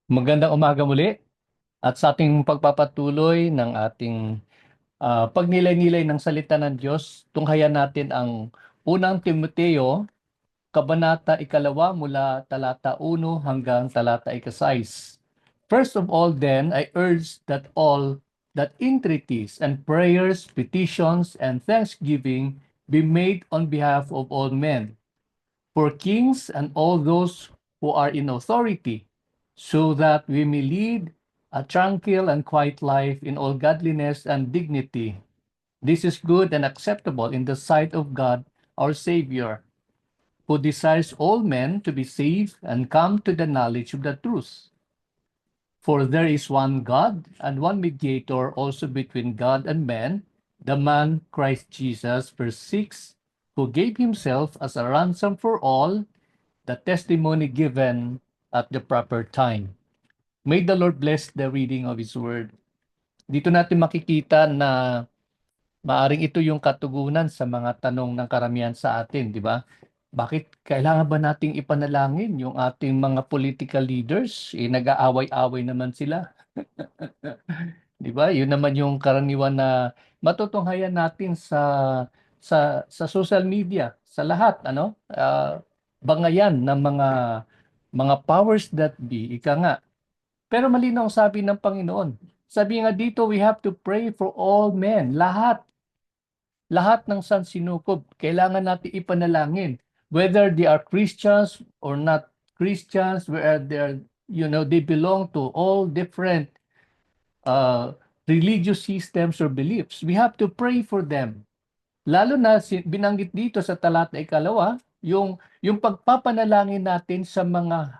Magandang umaga muli at sa ating pagpapatuloy ng ating pagnilay-nilay ng salita ng Diyos, tunghayan natin ang unang Timoteo, Kabanata Ikalawa mula talata 1 hanggang talata 6. First of all then, I urge that entreaties and prayers, petitions, and thanksgiving be made on behalf of all men, for kings and all those who are in authority, so that we may lead a tranquil and quiet life in all godliness and dignity. This is good and acceptable in the sight of God, our Savior, who desires all men to be saved and come to the knowledge of the truth. For there is one God and one mediator also between God and men, the man Christ Jesus, verse 6, who gave himself as a ransom for all, the testimony given at the proper time. May the Lord bless the reading of His Word. Dito natin makikita na maaring ito yung katugunan sa mga tanong ng karamihan sa atin, di ba? Bakit kailangan ba nating ipanalangin yung ating mga political leaders? Nag-aaway-away naman sila. Di ba? Yun naman yung karaniwan na matutunghayan natin sa social media, sa lahat, ano? Bangayan ng mga powers that be, ika nga. Pero malinaw ang sabi ng Panginoon. Sabi nga dito, we have to pray for all men. Lahat ng sansinukob, kailangan natin ipanalangin. Whether they are Christians or not Christians, whether they belong to all different uh, religious systems or beliefs. We have to pray for them. Lalo na binanggit dito sa talata ikalawa, yung pagpapanalangin natin sa mga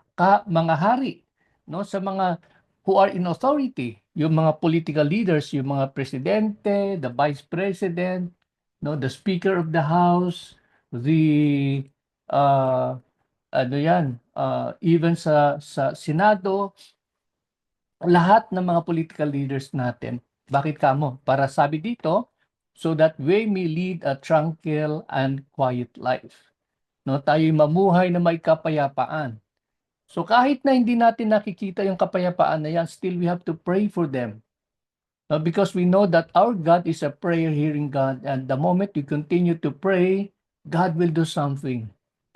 hari, no, sa mga who are in authority, yung mga political leaders, yung mga presidente, the vice president, no, the speaker of the house, the even sa senado, lahat ng mga political leaders natin. Bakit kamo? Para sabi dito, so that we may lead a tranquil and quiet life. No, tayo'y mamuhay na may kapayapaan. So kahit na hindi natin nakikita yung kapayapaan na yan, still we have to pray for them. No, because we know that our God is a prayer-hearing God, and the moment we continue to pray, God will do something.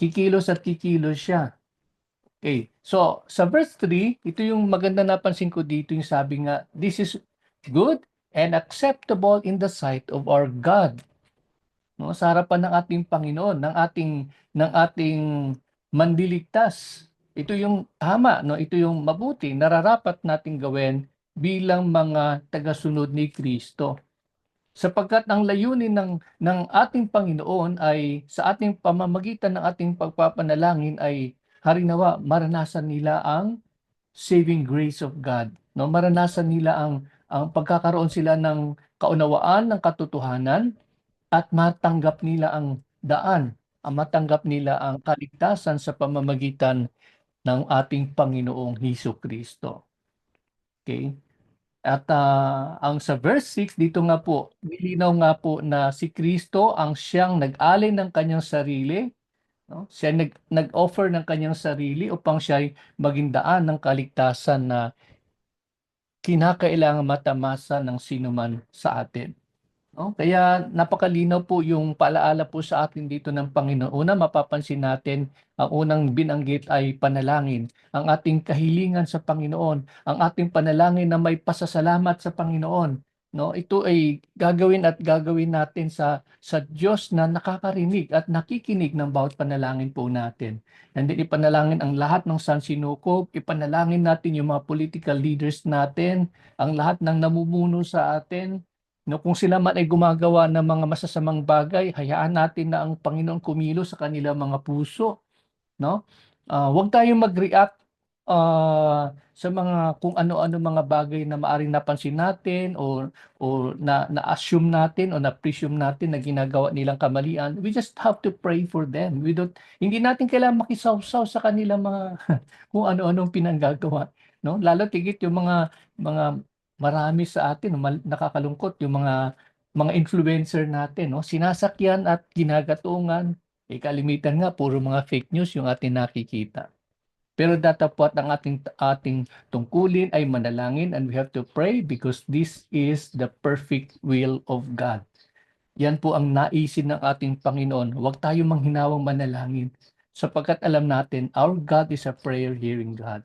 Kikilos at kikilos siya. Okay. So, sa verse 3, ito yung maganda napansin ko dito, yung sabi nga, this is good and acceptable in the sight of our God. No, sa harapan ng ating Panginoon, ng ating manliligtas. Ito yung tama, no? Ito yung mabuti, nararapat nating gawin bilang mga tagasunod ni Kristo. Sapagkat ang layunin ng ating Panginoon ay sa ating pamamagitan ng ating pagpapanalangin ay harinawa maranasan nila ang saving grace of God. No, maranasan nila ang pagkakaroon sila ng kaunawaan ng katotohanan at matanggap nila ang daan, matanggap nila ang kaligtasan sa pamamagitan ng ating Panginoong Hesus Kristo. Okay? At ang sa verse 6 dito nga po, nilinaw nga po na si Kristo ang siyang nag-alay ng kanyang sarili, no? Siya nag-offer ng kanyang sarili upang siya ay maging daan ng kaligtasan na kinakailangan matamasa ng sinuman sa atin. No? Kaya napakalinaw po yung paalaala po sa atin dito ng Panginoon. Una, mapapansin natin, ang unang binanggit ay panalangin. Ang ating kahilingan sa Panginoon, ang ating panalangin na may pasasalamat sa Panginoon. No, ito ay gagawin natin sa Diyos na nakakarinig at nakikinig ng bawat panalangin po natin. And then ipanalangin ang lahat ng sansinukob, ipanalangin natin yung mga political leaders natin, ang lahat ng namumuno sa atin. No, kung sila man ay gumagawa ng mga masasamang bagay, hayaan natin na ang Panginoon kumilos sa kanilang mga puso, no? Huwag tayong mag-react sa mga kung ano-ano mga bagay na maaring napansin natin o na-assume natin o na-presume natin na ginagawa nilang kamalian. We just have to pray for them. Hindi natin kailangan makisawsaw sa kanilang mga kung ano-anong pinanggagawa, no? Lalo tigit yung mga marami sa atin, nakakalungkot yung mga influencer natin, no? Sinasakyan at ginagatungan. Kalimitan nga puro mga fake news yung atin nakikita. Pero datapwat ang ating tungkulin ay manalangin, and we have to pray because this is the perfect will of God. Yan po ang naisin ng ating Panginoon. Huwag tayo manghinawang manalangin sapagkat alam natin, our God is a prayer-hearing God.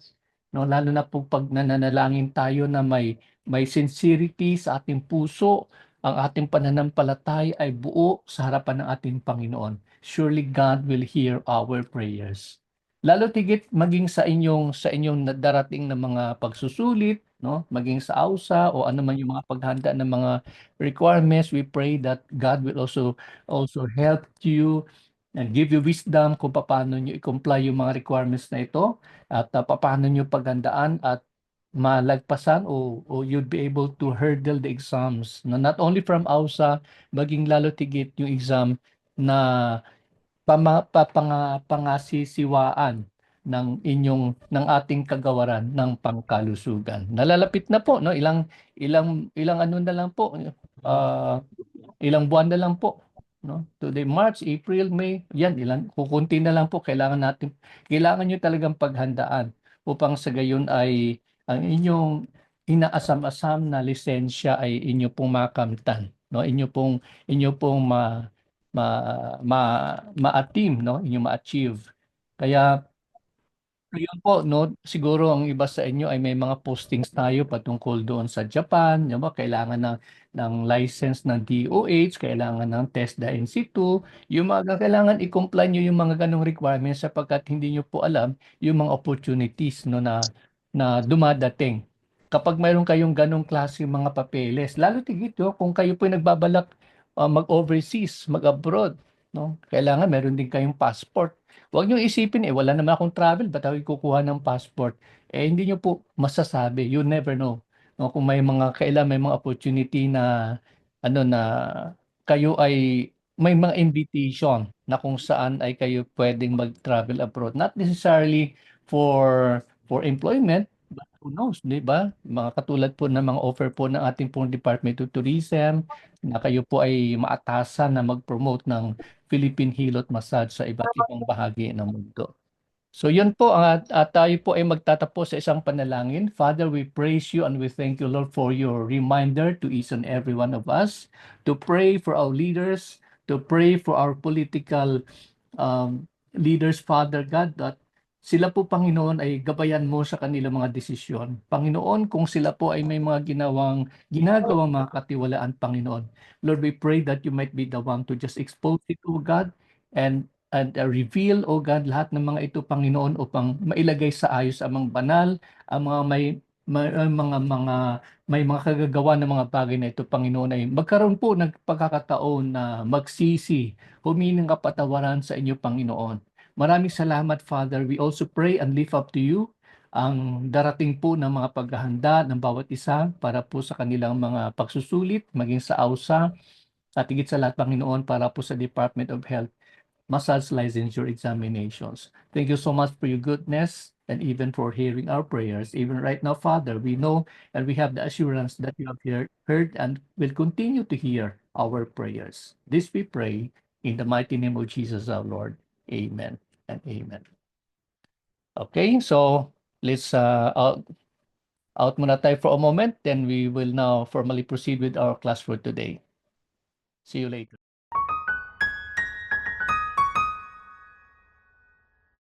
No, lalo na po pag nananalangin tayo na may sincerity sa ating puso, ang ating pananampalataya ay buo sa harapan ng ating Panginoon. Surely God will hear our prayers. Lalo tigit maging sa inyong darating na mga pagsusulit, no, maging sa AUSA o ano man yung mga paghanda ng mga requirements, we pray that God will also help you and give you wisdom kung paano nyo i-comply yung mga requirements na ito at paano nyo paghandaan at malagpasan o you'd be able to hurdle the exams. No, not only from AUSA, maging lalo tigit yung exam na pangasisiwaan ng ating kagawaran ng pangkalusugan. Nalalapit na po, no? Ilang ano na lang po, ah, ilang buwan na lang po, no? Today, March, April, May, yan, kukunti na lang po. Kailangan nyo talagang paghandaan upang sa gayon ay ang inyong inaasam-asam na lisensya ay inyo pong makamtan, no? Inyo pong ma, ma-atim, no? Inyo ma-achieve. Kaya yun po, no? Siguro ang iba sa inyo ay may mga postings tayo patungkol doon sa Japan, di ba? Kailangan ng license ng DOH, kailangan ng TESDA NC2, yung mga kailangan i-comply nyo yung mga ganong requirements sapagkat hindi nyo po alam yung mga opportunities, no, na dumadating. Kapag mayroon kayong ganong klase mga papeles, lalo tigit, no, kung kayo po nagbabalak mag-overseas, mag-abroad, no? Kailangan meron din kayong passport. Huwag niyo isipin, wala naman akong travel, ba't ako kukuha ng passport? Hindi niyo po masasabi. You never know. No, kung may mga opportunity na na kayo ay may mga invitation na kung saan ay kayo pwedeng mag-travel abroad. Not necessarily for employment, but who knows, di ba? Mga katulad po ng mga offer po ng ating pong Department of Tourism na kayo po ay maatasan na mag-promote ng Philippine Hilot Massage sa iba't ibang bahagi ng mundo. So yun po, at tayo po ay magtatapos sa isang panalangin. Father, we praise you and we thank you, Lord, for your reminder to each and every one of us to pray for our leaders, to pray for our political leaders, Father God, that sila po, Panginoon, ay gabayan mo sa kanilang mga desisyon. Panginoon, kung sila po ay may mga ginagawang mga katiwalaan, Panginoon, Lord, we pray that you might be the one to just expose it, O God, and reveal, O God, lahat ng mga ito, Panginoon, upang mailagay sa ayos amang banal, ang mga may mga kagagawa ng mga bagay na ito, Panginoon, ay magkaroon po ng pagkakataon na magsisi, humingi ng kapatawaran sa inyo, Panginoon. Maraming salamat, Father. We also pray and lift up to you ang darating po ng mga paghahanda ng bawat isa para po sa kanilang mga pagsusulit, maging sa AUSA, at higit sa lahat, Panginoon, para po sa Department of Health massage licensure examinations. Thank you so much for your goodness and even for hearing our prayers. Even right now, Father, we know and we have the assurance that you have heard and will continue to hear our prayers. This we pray in the mighty name of Jesus our Lord. Amen and amen. Okay, so let's out muna tayo for a moment, then we will now formally proceed with our class for today. See you later.